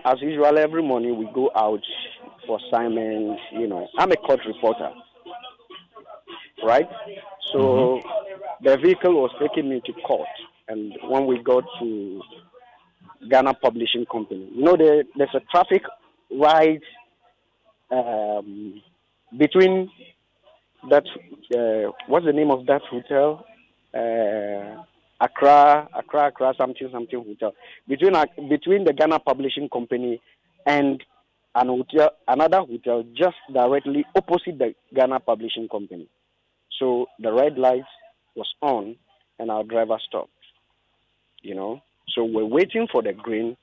as usual, every morning we go out for assignments. I'm a court reporter, right? Mm-hmm. So the vehicle was taking me to court, and when we got to Ghana Publishing Company, there's a traffic right um, between that. What's the name of that hotel? Accra, something hotel. Between the Ghana Publishing Company and another hotel just directly opposite the Ghana Publishing Company. So the red light was on, and our driver stopped. So we're waiting for the green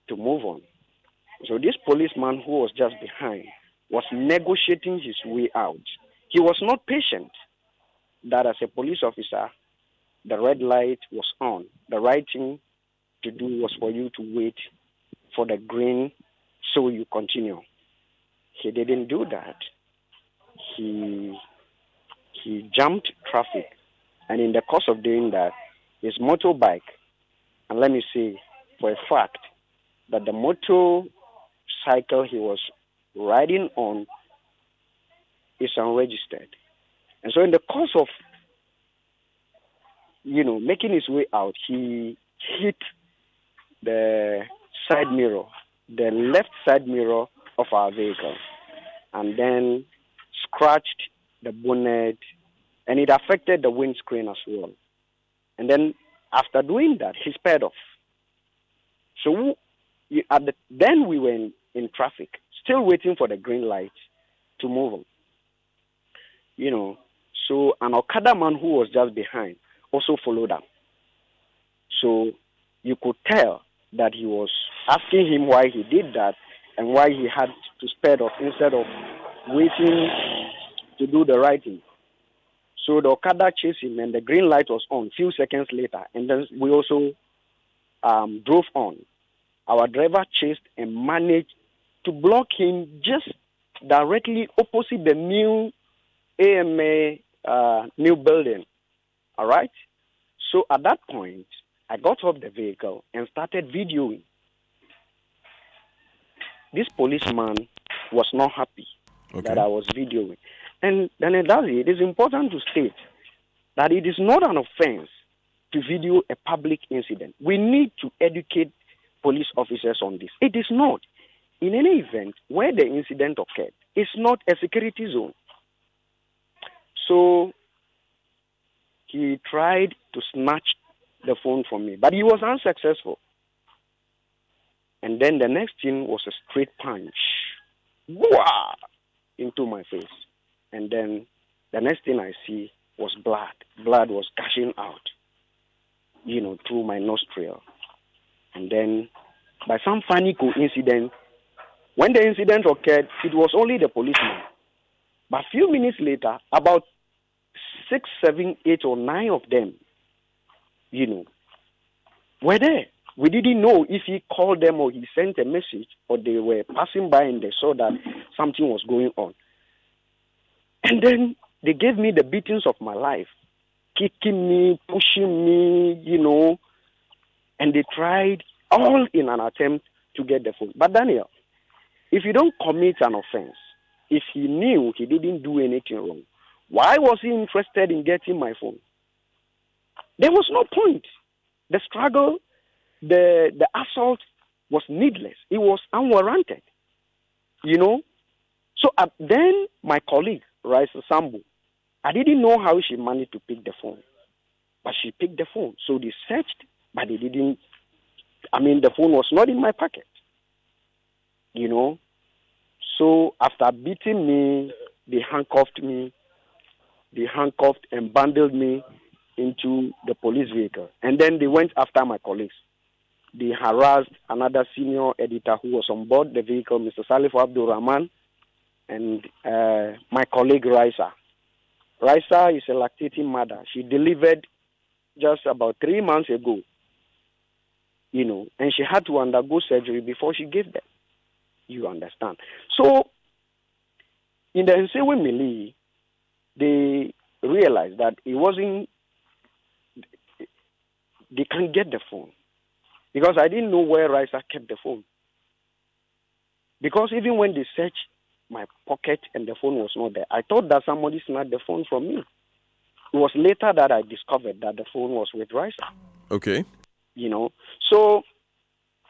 to move on. So this policeman who was just behind was negotiating his way out. He was not patient. That as a police officer, the red light was on. The right thing to do was for you to wait for the green so you continue. He didn't do that. He jumped traffic. And in the course of doing that, his motorbike, and let me say for a fact that the motorcycle he was riding on is unregistered. And so in the course of, making his way out, he hit the side mirror, the left side mirror of our vehicle, and then scratched the bonnet, and it affected the windscreen as well. And then after doing that, he sped off. So then we were in traffic, still waiting for the green light to move on. So an Okada man who was just behind also followed up. So you could tell that he was asking him why he did that and why he had to sped off instead of waiting to do the right thing. So the Okada chased him, and the green light was on a few seconds later, and then we also drove on. Our driver chased and managed to block him just directly opposite the new AMA new building. All right? So at that point, I got off the vehicle and started videoing. This policeman was not happy that I was videoing. And then it is important to state that it is not an offense to video a public incident. We need to educate police officers on this. It is not. In any event where the incident occurred, it's not a security zone. So he tried to snatch the phone from me, but he was unsuccessful. And then the next thing was a straight punch, wah, into my face. And then the next thing I see was blood. Blood was gushing out, through my nostril. And then by some funny coincidence, when the incident occurred, it was only the policeman. But a few minutes later, about 6, 7, 8, or 9 of them, were there. We didn't know if he called them or he sent a message or they were passing by and they saw that something was going on. And then they gave me the beatings of my life, kicking me, pushing me, and they tried all in an attempt to get the phone. But Daniel, if you don't commit an offense, if he knew he didn't do anything wrong, why was he interested in getting my phone? There was no point. The struggle, the assault was needless. It was unwarranted, So then my colleague, Raisa Sambu, I didn't know how she managed to pick the phone, but she picked the phone. So they searched, but they didn't. The phone was not in my pocket, So after beating me, they handcuffed and bundled me into the police vehicle. And then they went after my colleagues. They harassed another senior editor who was on board the vehicle, Mr. Salif Abdul Rahman, and my colleague Raisa. Raisa is a lactating mother. She delivered just about 3 months ago, and she had to undergo surgery before she gave birth. You understand? So, in the Nsewe Mili, they realized that they can't get the phone. Because I didn't know where Raisa kept the phone. Because even when they searched my pocket and the phone was not there, I thought that somebody snatched the phone from me. It was later that I discovered that the phone was with Raisa. Okay. So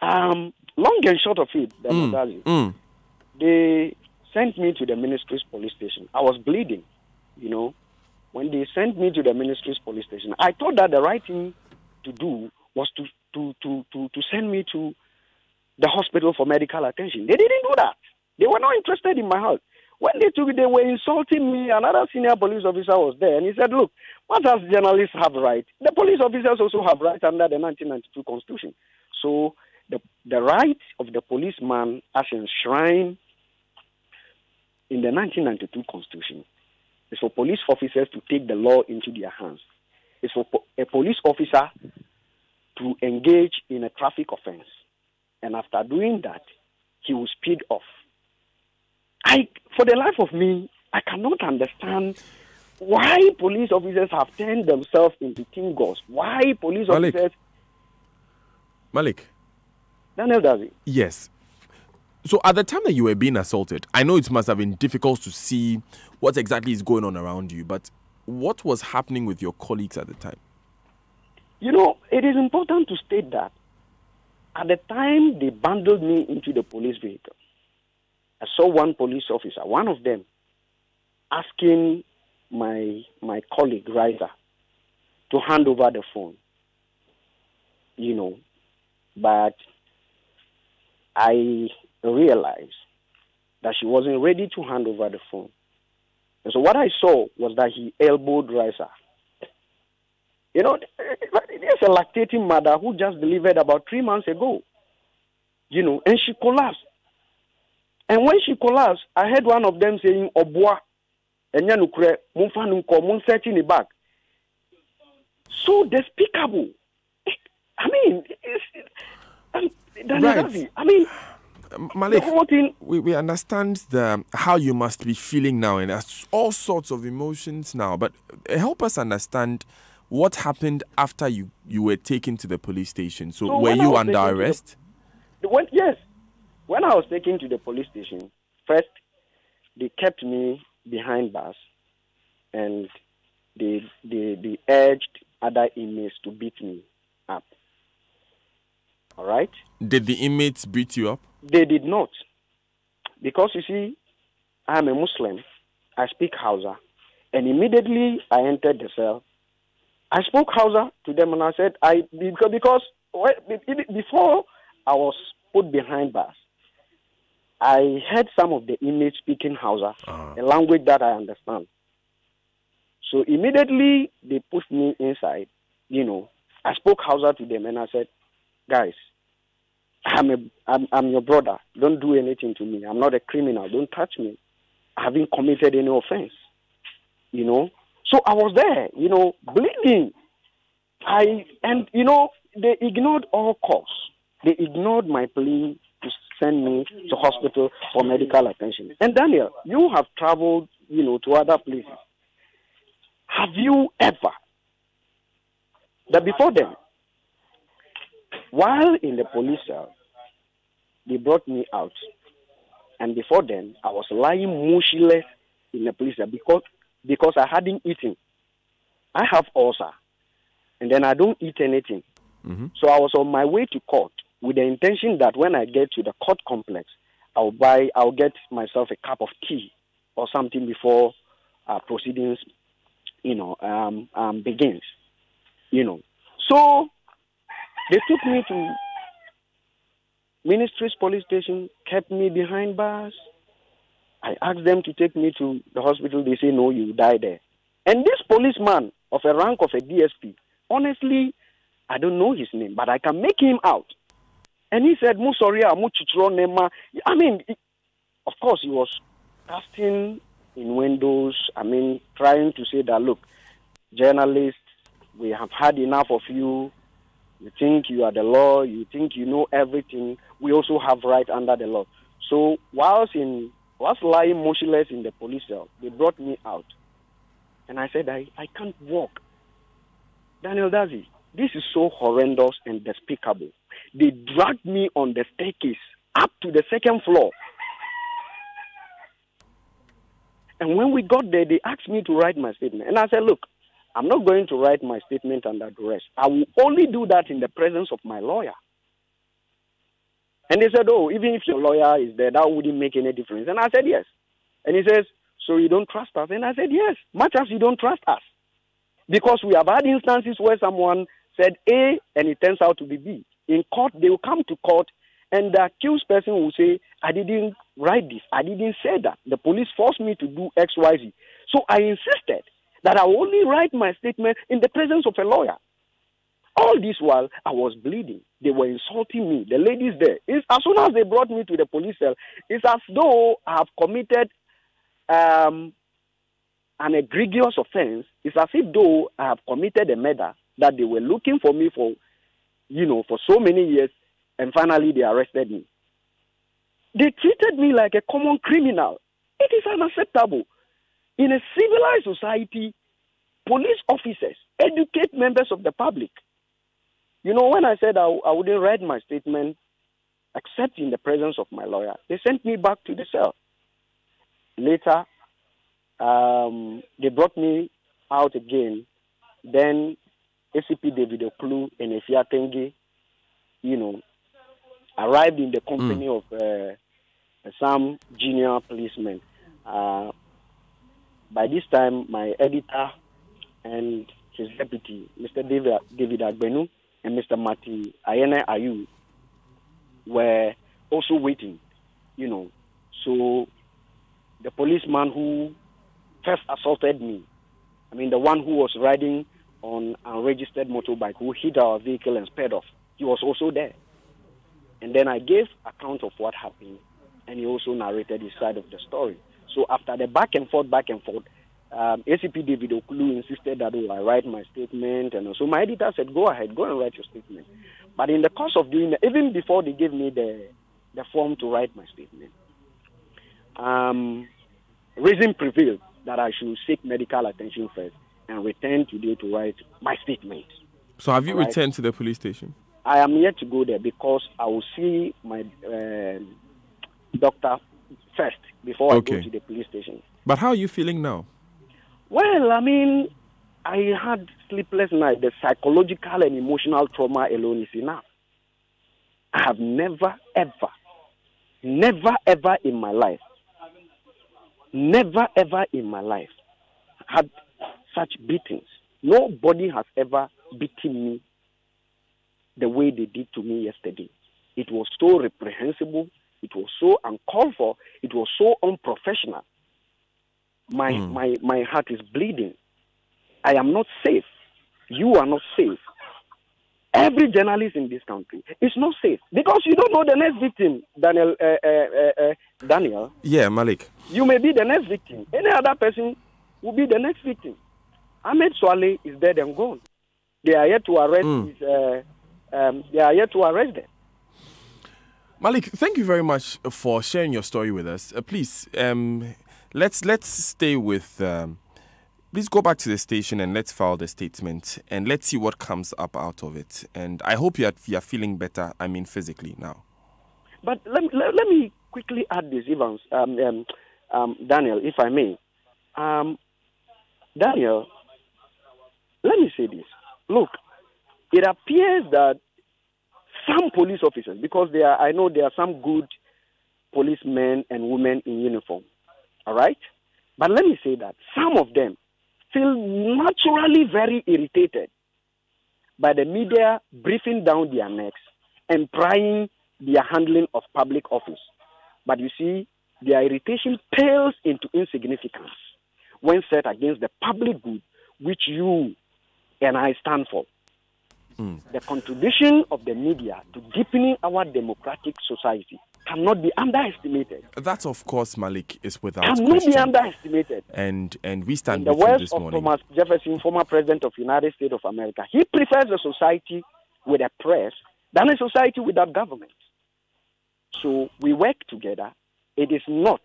long and short of it, they sent me to the ministry's police station. I was bleeding, When they sent me to the ministry's police station, I thought that the right thing to do was to send me to the hospital for medical attention. They didn't do that. They were not interested in my health. When they were insulting me. Another senior police officer was there, and he said, look, what does journalists have right? The police officers also have rights under the 1992 Constitution. So the right of the policeman as enshrined in the 1992 Constitution is for police officers to take the law into their hands. It's for a police officer to engage in a traffic offense. And after doing that, he will speed off. For the life of me, I cannot understand why police officers have turned themselves into tingos. Why police officers... Malik. Daniel Dazi. Yes. So at the time that you were being assaulted, I know it must have been difficult to see what exactly is going on around you, but what was happening with your colleagues at the time? It is important to state that at the time they bundled me into the police vehicle, I saw one police officer, one of them, asking my colleague, Raisa, to hand over the phone. But I realized that she wasn't ready to hand over the phone. And so what I saw was that he elbowed Raisa. There's a lactating mother who just delivered about 3 months ago, and she collapsed. And when she collapsed, I heard one of them saying, Obwa, and Yanukre, Munfanunko, Munsetin the back. So despicable. Malik, the whole thing... we understand how you must be feeling now, and there's all sorts of emotions now, but help us understand what happened after you were taken to the police station. So were you under arrest? Yes. When I was taken to the police station, first, they kept me behind bars, and they urged other inmates to beat me up. All right? Did the inmates beat you up? They did not. Because, you see, I'm a Muslim. I speak Hausa. And immediately I entered the cell. I spoke Hausa to them, and I said, because before I was put behind bars, I heard some of the inmates speaking Hausa, a language that I understand. So immediately they pushed me inside. I spoke Hausa to them, and I said, guys, I'm your brother. Don't do anything to me. I'm not a criminal. Don't touch me. I haven't committed any offense. So I was there, bleeding. They ignored all calls. They ignored my plea to send me to hospital for medical attention. And Daniel, you have traveled, to other places. Have you ever, that before then, while in the police cell, they brought me out. And before then, I was lying motionless in the police cell because I hadn't eaten. I have ulcer, and then I don't eat anything. Mm-hmm. So I was on my way to court with the intention that when I get to the court complex, I'll get myself a cup of tea or something before proceedings, begins. So they took me to Ministry's police station, kept me behind bars. I asked them to take me to the hospital. They say, no, you die there. And this policeman of a rank of a DSP, honestly, I don't know his name, but I can make him out. And he said, of course, he was casting in windows, trying to say that, look, journalists, we have had enough of you. You think you are the law. You think you know everything. We also have right under the law. So whilst lying motionless in the police cell, they brought me out. And I said, I can't walk. Daniel Dazi, this is so horrendous and despicable. They dragged me on the staircase up to the second floor. And when we got there, they asked me to write my statement. And I said, look, I'm not going to write my statement under duress. I will only do that in the presence of my lawyer. And they said, oh, even if your lawyer is there, that wouldn't make any difference. And I said, yes. And he says, so you don't trust us? And I said, yes, much as you don't trust us. Because we have had instances where someone said A and it turns out to be B. In court, they will come to court and the accused person will say, I didn't write this. I didn't say that. The police forced me to do X, Y, Z. So I insisted that I only write my statement in the presence of a lawyer. All this while, I was bleeding. They were insulting me. The ladies there, as soon as they brought me to the police cell, it's as though I have committed an egregious offense. It's as if though I have committed a murder that they were looking for me for so many years, and finally they arrested me. They treated me like a common criminal. It is unacceptable. In a civilized society, police officers educate members of the public. When I said I wouldn't write my statement except in the presence of my lawyer, they sent me back to the cell. Later, they brought me out again. Then ACP David Oklu and Efia Tengi, arrived in the company of some junior policemen. By this time, my editor and his deputy, Mr. David Agbenu, and Mr. Mati Ayene Ayu were also waiting, So the policeman who first assaulted me, the one who was riding on an unregistered motorbike who hit our vehicle and sped off, he was also there. And then I gave account of what happened, and he also narrated his side of the story. So after the back and forth, ACP David Okulu insisted that I write my statement, and so my editor said, go ahead, go and write your statement. But in the course of doing that, even before they gave me the form to write my statement, reason prevailed that I should seek medical attention first and return today to write my statement. So have you returned to the police station? I am yet to go there because I will see my doctor first before I go to the police station. But how are you feeling now? Well, I had sleepless nights. The psychological and emotional trauma alone is enough. I have never, ever in my life had such beatings. Nobody has ever beaten me the way they did to me yesterday. It was so reprehensible. It was so uncalled for. It was so unprofessional. My heart is bleeding. I am not safe. You are not safe. Every journalist in this country is not safe because you don't know the next victim, Daniel. Yeah, Malik. You may be the next victim. Any other person will be the next victim. Ahmed Swale is dead and gone. They are yet to arrest them. Malik, thank you very much for sharing your story with us. Please, let's stay with. Please go back to the station and let's file the statement and let's see what comes up out of it. And I hope you are feeling better. Physically now. But let me quickly add this, Evans, Daniel, if I may. Daniel, let me say this. Look, it appears that some police officers, because I know there are some good policemen and women in uniform, all right? But let me say that some of them feel naturally very irritated by the media briefing down their necks and prying their handling of public office. But you see, their irritation pales into insignificance when set against the public good which you and I stand for. The contribution of the media to deepening our democratic society cannot be underestimated. That, of course, Malik, is without cannot question. Be underestimated. And we stand with you this morning. In the words of Thomas Jefferson, former president of the United States of America, he prefers a society with a press than a society without government. So we work together. It is not.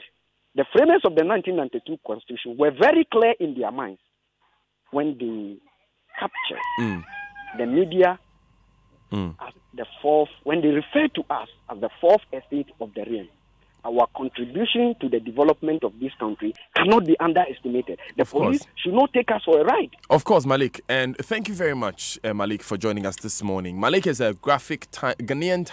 The framers of the 1992 Constitution were very clear in their minds when they captured the media as the fourth, when they refer to us as the fourth estate of the realm. our contribution to the development of this country cannot be underestimated. The police should not take us for a ride. Of course, Malik. And thank you very much, Malik, for joining us this morning. Malik is a Ghanaian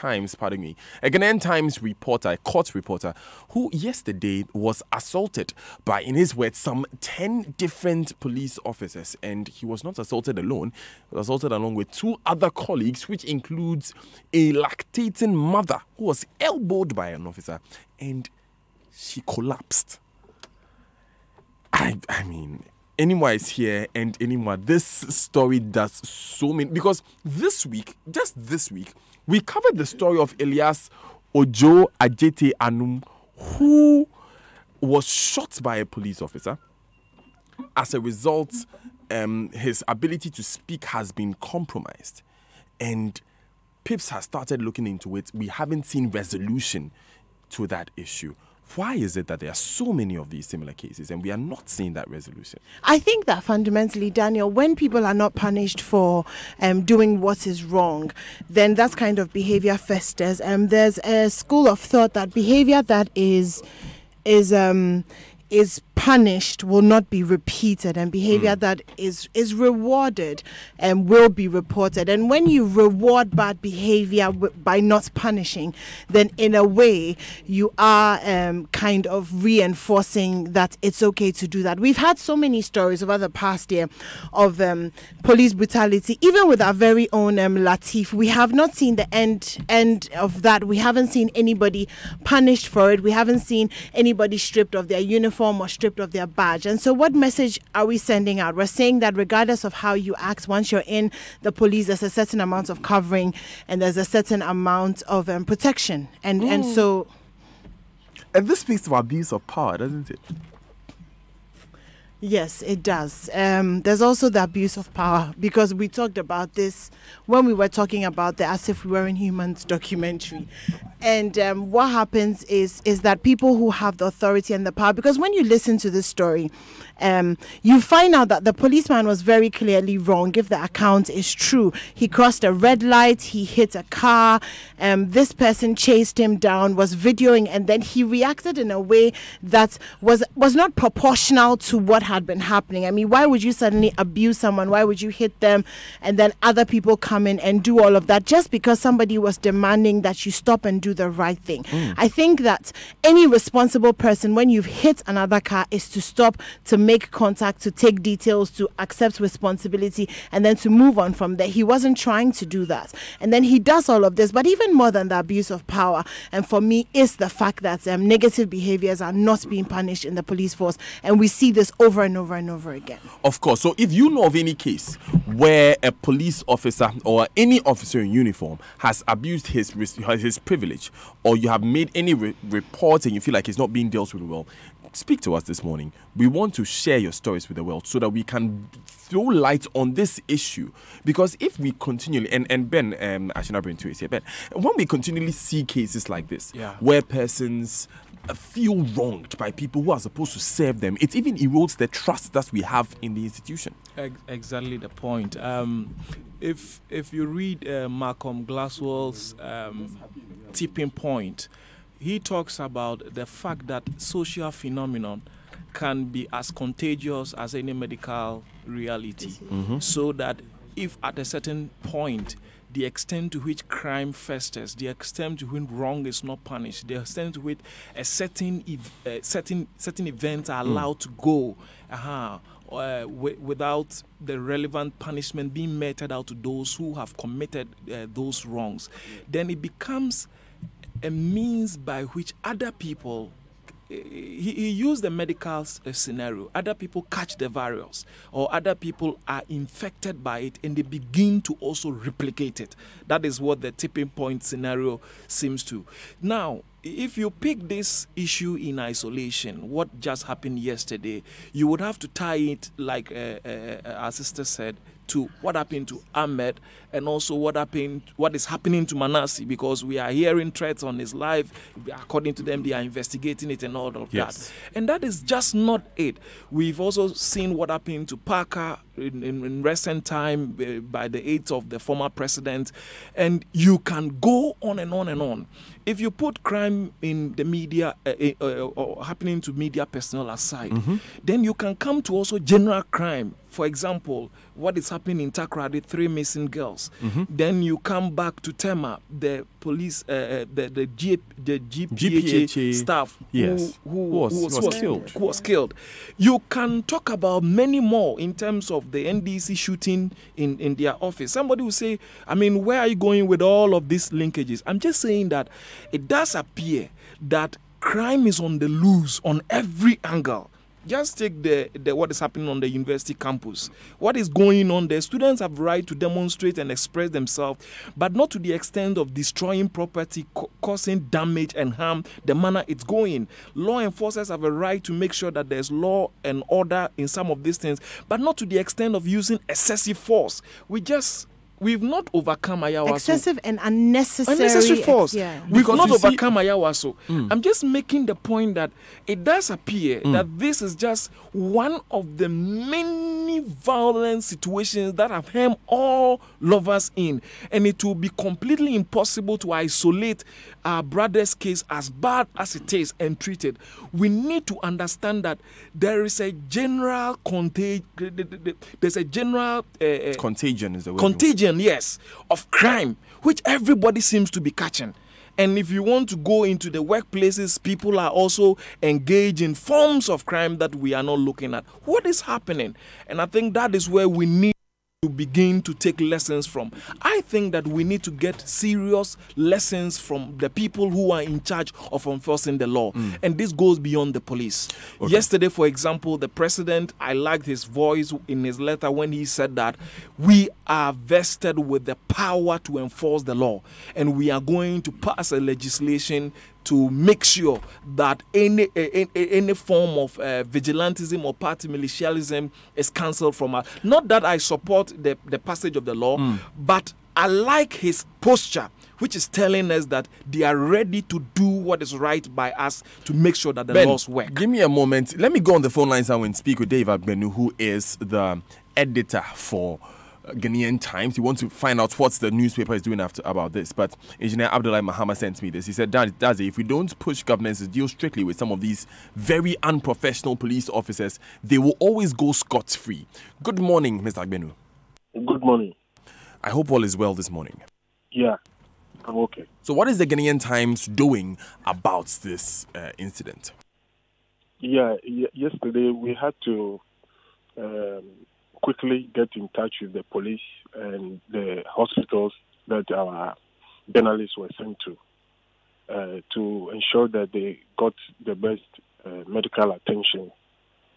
Times reporter, a court reporter, who yesterday was assaulted by, in his words, some 10 different police officers. And he was not assaulted alone. He was assaulted along with 2 other colleagues, which includes a lactating mother who was elbowed by an officer and she collapsed. I mean, Enima is here, and Enima, this story does so many, because just this week, we covered the story of Elias Ojo Ajete Anum, who was shot by a police officer. As a result, his ability to speak has been compromised, and PIPS has started looking into it. We haven't seen resolution to that issue. Why is it that there are so many of these similar cases and we are not seeing that resolution? I think that fundamentally, Daniel, when people are not punished for doing what is wrong, then that kind of behavior festers. There's a school of thought that behavior that is punished will not be repeated, and behavior that is rewarded will be reported. And when you reward bad behavior by not punishing, then in a way you are kind of reinforcing that it's okay to do that. We've had so many stories over the past year of police brutality, even with our very own Latif. We have not seen the end of that. We haven't seen anybody punished for it. We haven't seen anybody stripped of their uniform or stripped of their badge. And so what message are we sending out? We're saying that regardless of how you act, once you're in the police, there's a certain amount of covering and there's a certain amount of protection. And so... And this speaks to abuse of power, doesn't it? Yes, it does. There's also the abuse of power, because we talked about this when we were talking about the As If We Were in Humans documentary. And what happens is that people who have the authority and the power, because when you listen to this story, you find out that the policeman was very clearly wrong if the account is true. He crossed a red light, he hit a car, this person chased him down, was videoing, and then he reacted in a way that was not proportional to what had been happening. I mean, why would you suddenly abuse someone? Why would you hit them? And then other people come in and do all of that just because somebody was demanding that you stop and do the right thing. I think that any responsible person, when you've hit another car, is to stop, to make contact, to take details, to accept responsibility, and then to move on from there. He wasn't trying to do that. And then he does all of this. But even more than the abuse of power, and for me, is the fact that negative behaviors are not being punished in the police force. And we see this over and over and over again. Of course. So if you know of any case where a police officer or any officer in uniform has abused his privilege, or you have made any report and you feel like it's not being dealt with well, speak to us this morning. We want to share your stories with the world so that we can throw light on this issue. Because if we continually, and Ben, I should not bring to it here, Ben, when we continually see cases like this, where persons feel wronged by people who are supposed to serve them, it even erodes the trust that we have in the institution. Exactly the point. If you read Malcolm Gladwell's tipping point, he talks about the fact that social phenomenon can be as contagious as any medical reality. So that if at a certain point the extent to which crime festers, the extent to which wrong is not punished, the extent to which a certain events are allowed to go without the relevant punishment being meted out to those who have committed those wrongs, then it becomes a means by which other people, he used the medical scenario, other people catch the virus or other people are infected by it and they begin to also replicate it. That is what the tipping point scenario seems to. Now, if you pick this issue in isolation, what just happened yesterday, you would have to tie it, like our sister said, to what happened to Ahmed and also what is happening to Manasseh, because we are hearing threats on his life. According to them, they are investigating it and all of that. And that is just not it. We've also seen what happened to Parker in recent time by the aides of the former president. And you can go on and on and on. If you put crime in the media or happening to media personnel aside, then you can come to also general crime. For example, what is happening in Takoradi, 3 missing girls. Then you come back to Tema, the police, the GPHA staff who was killed. You can talk about many more in terms of the NDC shooting in their office. Somebody will say, I mean, where are you going with all of these linkages? I'm just saying that it does appear that crime is on the loose on every angle. Just take the what is happening on the university campus. What is going on there? Students have right to demonstrate and express themselves, but not to the extent of destroying property, causing damage and harm the manner it's going. Law enforcers have a right to make sure that there's law and order in some of these things, but not to the extent of using excessive force. We've not overcome Ayawaso. Excessive and unnecessary force. We've not overcome Ayawaso. I'm just making the point that it does appear that this is just one of the many violent situations that have hemmed all lovers in. And it will be completely impossible to isolate our brother's case, as bad as it is, and treat it. We need to understand that there is a general contagion. There's a general contagion is the word. Contagion, yes, of crime, which everybody seems to be catching. And if you want to go into the workplaces, people are also engaged in forms of crime that we are not looking at. What is happening? And I think that is where we need to begin to take lessons from. I think that we need to get serious lessons from the people who are in charge of enforcing the law. And this goes beyond the police. Yesterday, for example, the president, I liked his voice in his letter when he said that we are vested with the power to enforce the law. And we are going to pass a legislation to make sure that any form of vigilantism or party militialism is cancelled from us. Not that I support the passage of the law, but I like his posture, which is telling us that they are ready to do what is right by us to make sure that the laws work. Give me a moment. Let me go on the phone lines now and speak with Dave Agbenu, who is the editor for Ghanaian Times. You want to find out what the newspaper is doing about this. But Engineer Abdullahi Mahama sent me this. He said, Dazi, if we don't push governments to deal strictly with some of these very unprofessional police officers, they will always go scot-free. Good morning, Mr. Agbenu. Good morning. I hope all is well this morning. Yeah, I'm okay. So what is the Ghanaian Times doing about this incident? Yeah, yesterday we had to quickly get in touch with the police and the hospitals that our journalists were sent to ensure that they got the best medical attention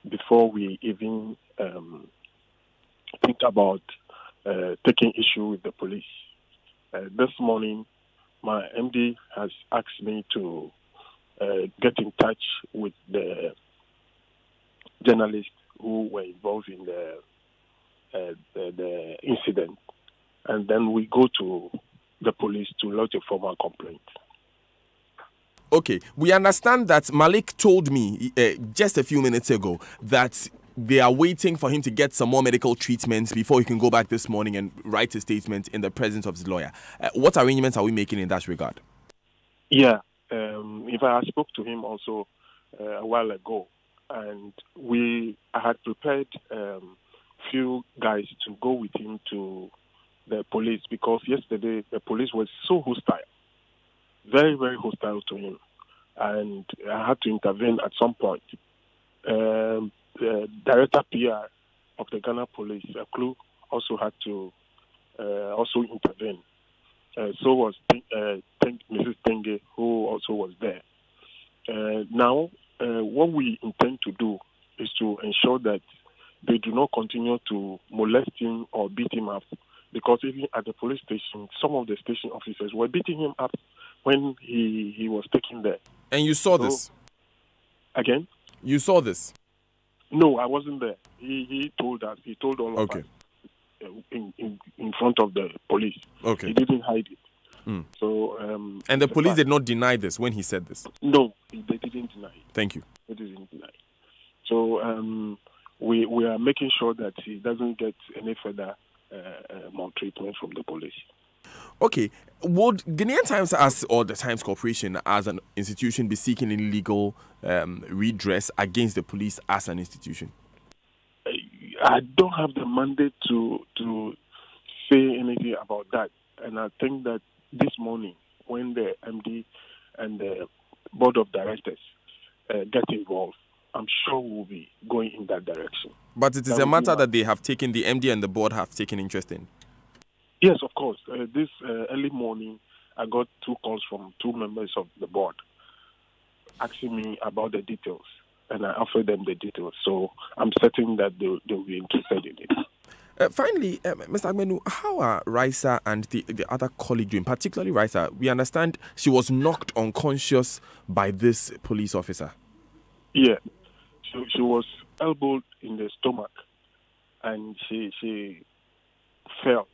before we even think about taking issue with the police. This morning, my MD has asked me to get in touch with the journalists who were involved in the incident, and then we go to the police to lodge a formal complaint. Okay, we understand that Malik told me just a few minutes ago that they are waiting for him to get some more medical treatments before he can go back this morning and write a statement in the presence of his lawyer. What arrangements are we making in that regard? Yeah, I spoke to him also a while ago, and I had prepared few guys to go with him to the police, because yesterday the police was so hostile, very, very hostile to him, and I had to intervene at some point. The director PR of the Ghana Police, Aklu, also had to also intervene. So was Mrs. Tenge, who also was there. Now, what we intend to do is to ensure that they do not continue to molest him or beat him up, because even at the police station, some of the station officers were beating him up when he was taken there. And you saw this? Again? You saw this? No, I wasn't there. He told us. He told all of us. in front of the police. Okay. He didn't hide it. So. And the police did not deny this when he said this? No, they didn't deny it. Thank you. They didn't deny it. So we are making sure that he doesn't get any further maltreatment from the police. Okay, would Ghanaian Times or the Times Corporation as an institution be seeking any legal redress against the police as an institution? I don't have the mandate to say anything about that. And I think that this morning, when the MD and the board of directors get involved, I'm sure we'll be going in that direction. But it is a matter that they have taken, the MD and the board have taken interest in. Yes, of course. This early morning, I got 2 calls from 2 members of the board asking me about the details, and I offered them the details. So I'm certain that they'll be interested in it. Finally, Mr. Agbenu, how are Raisa and the other colleague doing, particularly Raisa? We understand she was knocked unconscious by this police officer. Yeah. She was elbowed in the stomach, and she fell.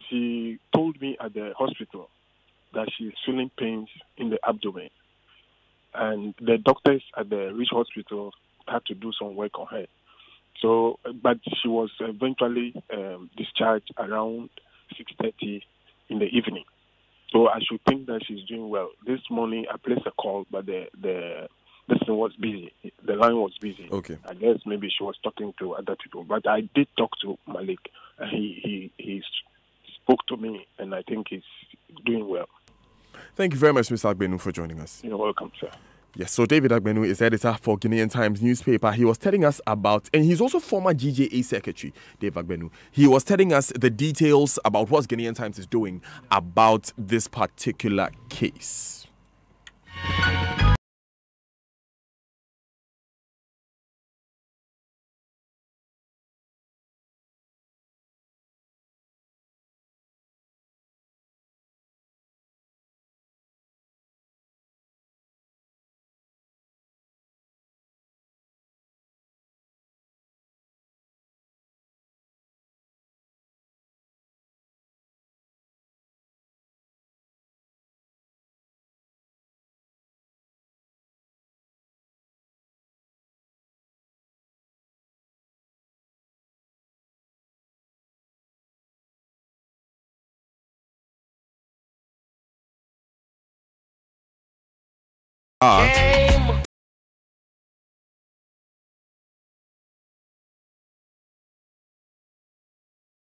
She told me at the hospital that she's feeling pains in the abdomen, and the doctors at the Rich Hospital had to do some work on her. So, but she was eventually discharged around 6:30 in the evening. So I should think that she's doing well. This morning I placed a call, but the person was busy. The line was busy. Okay. I guess maybe she was talking to other people. But I did talk to Malik, and he spoke to me, and I think he's doing well. Thank you very much, Mr. Agbenu, for joining us. You're welcome, sir. Yes, so David Agbenu is editor for Ghanaian Times newspaper. He was telling us about, and he's also former GJA secretary, Dave Agbenu. He was telling us the details about what Ghanaian Times is doing about this particular case.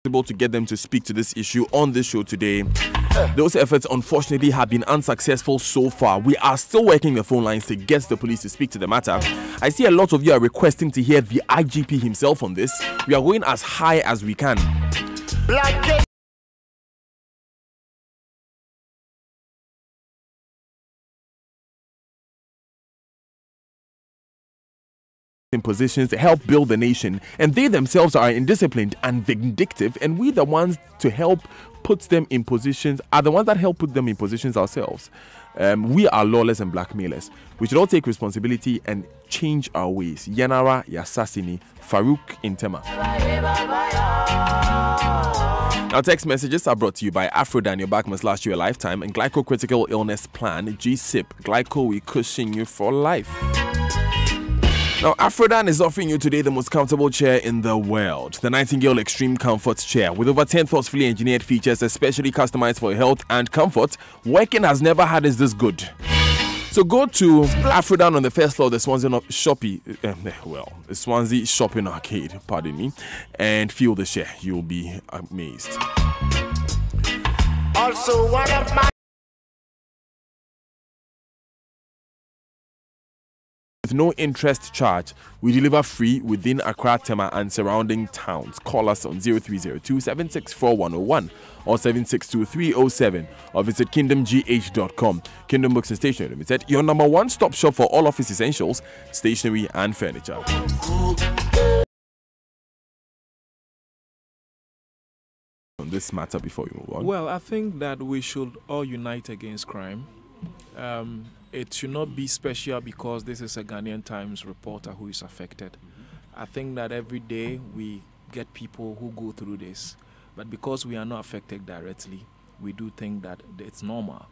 Able to get them to speak to this issue on this show today. Those efforts unfortunately have been unsuccessful so far. We are still working the phone lines to get the police to speak to the matter. I see a lot of you are requesting to hear the IGP himself on this. We are going as high as we can. In positions to help build the nation, and they themselves are indisciplined and vindictive, and we the ones to help put them in positions are the ones that help put them in positions ourselves. We are lawless and blackmailers. We should all take responsibility and change our ways. Yanara Yassasini, Farouk Intema. Now, text messages are brought to you by Afrodan. Your back must last you a lifetime, and Glyco Critical Illness Plan, GSIP. Glyco, we cushion you for life. Now, Afrodan is offering you today the most comfortable chair in the world, the Nightingale Extreme Comfort Chair. With over 10 thoughtfully engineered features, especially customized for health and comfort, working has never had is this good. So go to Afrodan on the first floor of the Swansea the Swansea Shopping Arcade, pardon me, and feel the chair. You'll be amazed. Also, one of my with no interest charge, we deliver free within Accra, Tema and surrounding towns. Call us on 0302 764 101 or 762 or visit kingdomgh.com. Kingdom Books and Stationery Limited, your number one stop shop for all office essentials, stationery and furniture. On this matter before you move on. Well, I think that we should all unite against crime. It should not be special because this is a Ghanaian Times reporter who is affected. I think that every day we get people who go through this. But because we are not affected directly, we do think that it's normal.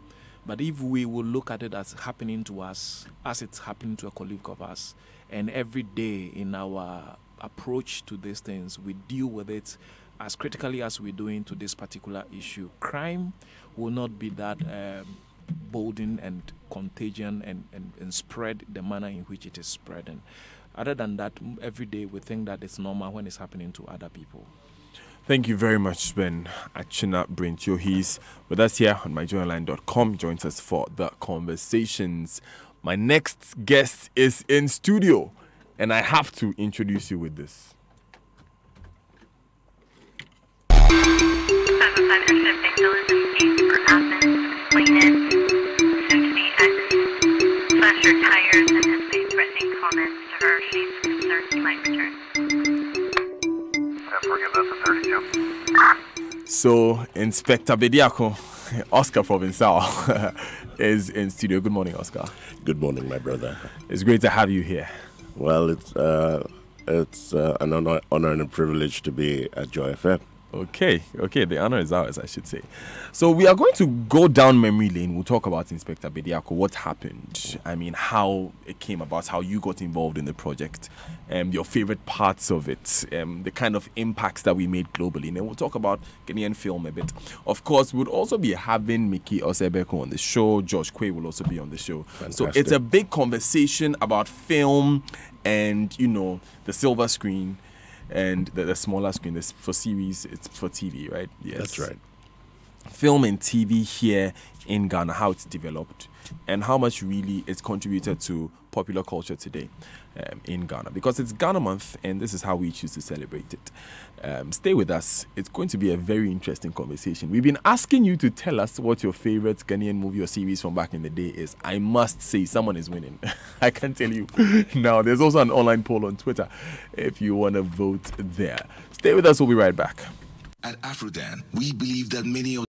But if we will look at it as happening to us, as it's happening to a colleague of us, and every day in our approach to these things, we deal with it as critically as we're doing to this particular issue, crime will not be that bolden and contagion and spread the manner in which it is spreading. Other than that, every day we think that it's normal when it's happening to other people. Thank you very much, Ben Achina Brentio. He's with us here on myjoyonline.com. Joins us for the conversations. My next guest is in studio, and I have to introduce you with this. Tires and has made threatening comments to her. She's concerned he might return. Forgive us at 32. So, Inspector Bediako, Oscar Provençal, is in studio. Good morning, Oscar. Good morning, my brother. It's great to have you here. Well, it's an honor and a privilege to be at Joy FM. Okay, the honor is ours, I should say. So we are going to go down memory lane. We'll talk about Inspector Bediako, what happened, I mean, how it came about, how you got involved in the project, your favorite parts of it, the kind of impacts that we made globally. And then we'll talk about Ghanaian film a bit. Of course, we'll also be having Mickey Osebeko on the show. Josh Quay will also be on the show. Fantastic. So it's a big conversation about film and, the silver screen. And the smaller screen is for series, it's for TV, right? Yes. That's right. Film and TV here in Ghana, how it's developed, and how much really it's contributed to popular culture today in Ghana. Because it's Ghana Month, and this is how we choose to celebrate it. Stay with us. It's going to be a very interesting conversation. We've been asking you to tell us what your favorite Ghanaian movie or series from back in the day is. I must say, someone is winning. I can tell you now. There's also an online poll on Twitter if you want to vote there. Stay with us. We'll be right back. At Afrodan, we believe that many of